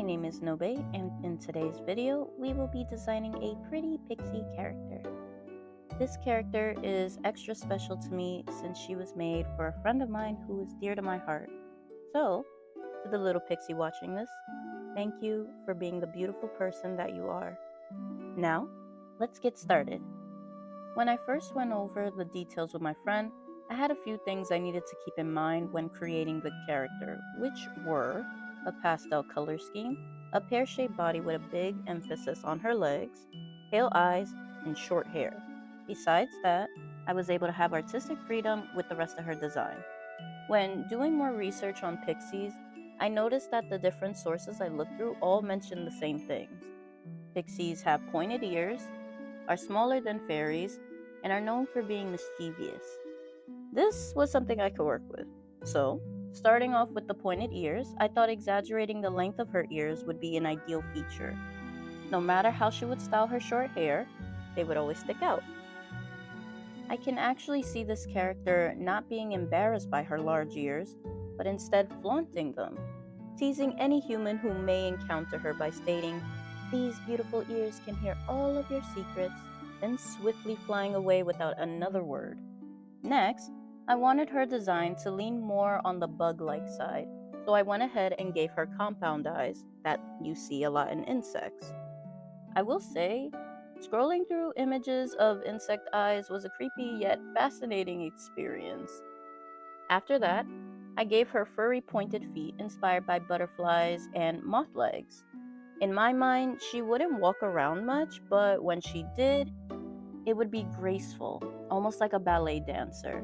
name is Nobe, and in today's video, we will be designing a pretty pixie character. This character is extra special to me since she was made for a friend of mine who is dear to my heart. So, to the little pixie watching this, thank you for being the beautiful person that you are. Now, let's get started. When I first went over the details with my friend, I had a few things I needed to keep in mind when creating the character, which were a pastel color scheme, a pear-shaped body with a big emphasis on her legs, pale eyes, and short hair. Besides that, I was able to have artistic freedom with the rest of her design. When doing more research on pixies, I noticed that the different sources I looked through all mentioned the same things. Pixies have pointed ears, are smaller than fairies, and are known for being mischievous. This was something I could work with. So, starting off with the pointed ears, I thought exaggerating the length of her ears would be an ideal feature. No matter how she would style her short hair, they would always stick out. I can actually see this character not being embarrassed by her large ears, but instead flaunting them, teasing any human who may encounter her by stating, "These beautiful ears can hear all of your secrets," then swiftly flying away without another word. Next, I wanted her design to lean more on the bug-like side, so I went ahead and gave her compound eyes that you see a lot in insects. I will say, scrolling through images of insect eyes was a creepy yet fascinating experience. After that, I gave her furry pointed feet inspired by butterflies and moth legs. In my mind, she wouldn't walk around much, but when she did, it would be graceful, almost like a ballet dancer.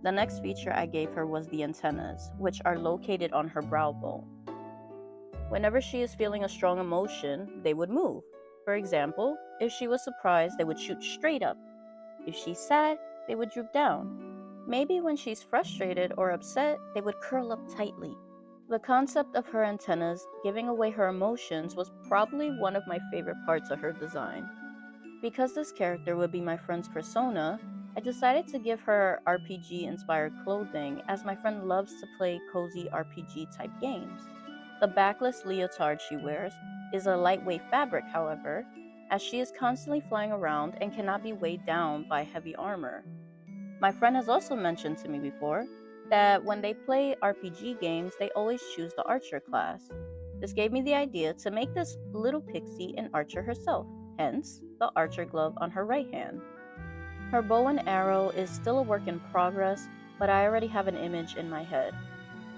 The next feature I gave her was the antennas, which are located on her brow bone. Whenever she is feeling a strong emotion, they would move. For example, if she was surprised, they would shoot straight up. If she's sad, they would droop down. Maybe when she's frustrated or upset, they would curl up tightly. The concept of her antennas giving away her emotions was probably one of my favorite parts of her design. Because this character would be my friend's persona, I decided to give her RPG inspired clothing as my friend loves to play cozy RPG type games. The backless leotard she wears is a lightweight fabric, however, as she is constantly flying around and cannot be weighed down by heavy armor. My friend has also mentioned to me before that when they play RPG games, they always choose the archer class. This gave me the idea to make this little pixie an archer herself, hence the archer glove on her right hand. Her bow and arrow is still a work in progress, but I already have an image in my head.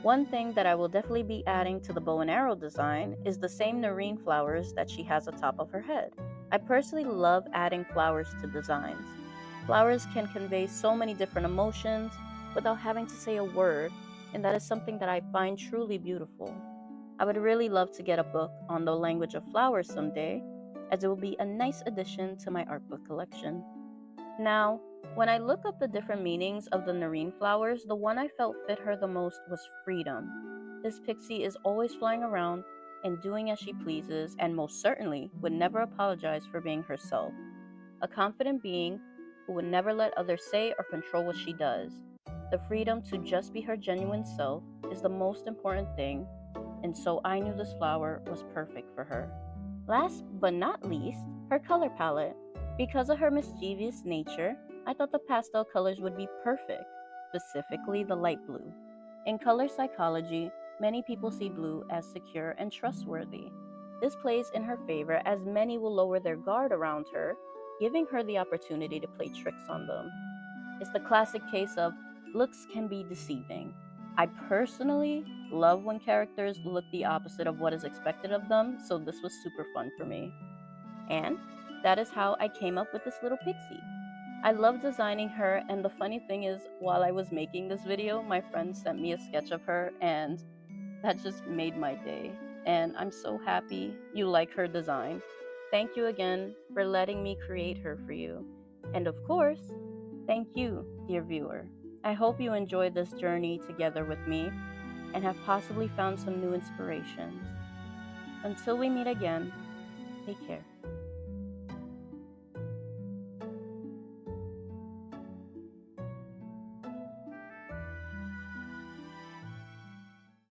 One thing that I will definitely be adding to the bow and arrow design is the same nerine flowers that she has atop of her head. I personally love adding flowers to designs. Flowers can convey so many different emotions without having to say a word, and that is something that I find truly beautiful. I would really love to get a book on the language of flowers someday, as it will be a nice addition to my art book collection. Now, when I look up the different meanings of the nerine flowers, the one I felt fit her the most was freedom. This pixie is always flying around and doing as she pleases, and most certainly would never apologize for being herself. A confident being who would never let others say or control what she does. The freedom to just be her genuine self is the most important thing, and so I knew this flower was perfect for her. Last but not least, her color palette. Because of her mischievous nature, I thought the pastel colors would be perfect, specifically the light blue. In color psychology, many people see blue as secure and trustworthy. This plays in her favor as many will lower their guard around her, giving her the opportunity to play tricks on them. It's the classic case of looks can be deceiving. I personally love when characters look the opposite of what is expected of them, so this was super fun for me. And that is how I came up with this little pixie. I love designing her, and the funny thing is, while I was making this video, my friend sent me a sketch of her, and that just made my day. And I'm so happy you like her design. Thank you again for letting me create her for you. And of course, thank you, dear viewer. I hope you enjoyed this journey together with me and have possibly found some new inspirations. Until we meet again, take care.